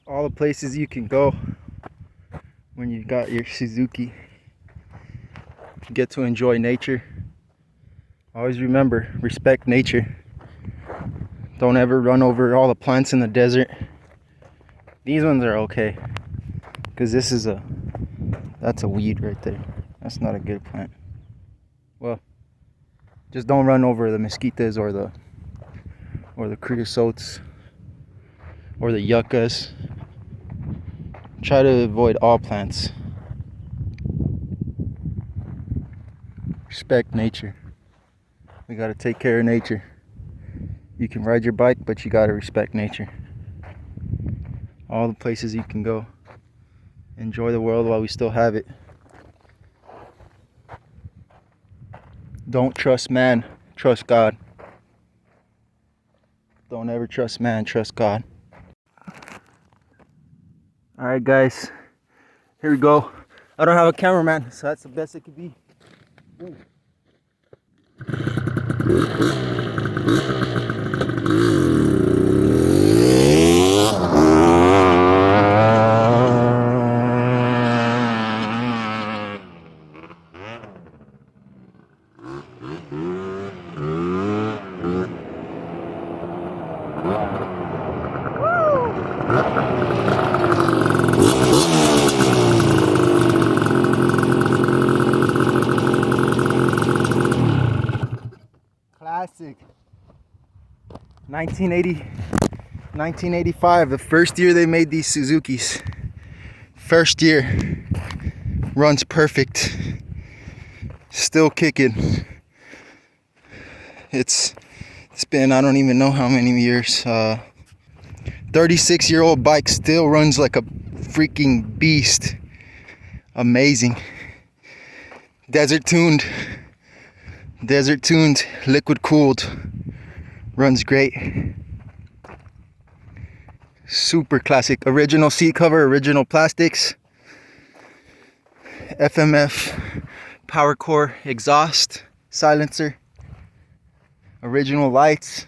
all the places you can go when you got your Suzuki. You get to enjoy nature. Always remember, respect nature. Don't ever run over all the plants in the desert. These ones are okay, because that's a weed right there. That's not a good plant. Well, just don't run over the mesquites or the creosotes or the yuccas. Try to avoid all plants. Respect nature. We gotta take care of nature. You can ride your bike, but you gotta respect nature. All the places you can go. Enjoy the world while we still have it. Don't trust man, trust God. Don't ever trust man, trust God. Alright guys, here we go. I don't have a cameraman, so that's the best it could be. Ooh. Classic. 1985, the first year they made these Suzukis. First year. Runs perfect. Still kicking. It's been, I don't even know how many years. 36-year-old bike still runs like a freaking beast. Amazing. Desert tuned, liquid cooled. Runs great. Super classic. Original seat cover, original plastics. FMF power core exhaust, silencer. Original lights.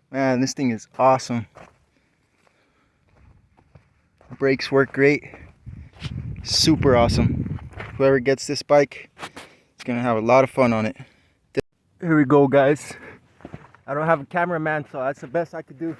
Man, this thing is awesome. Brakes work great. Super awesome. Whoever gets this bike is gonna have a lot of fun on it. Here we go, guys. I don't have a cameraman, so that's the best I could do.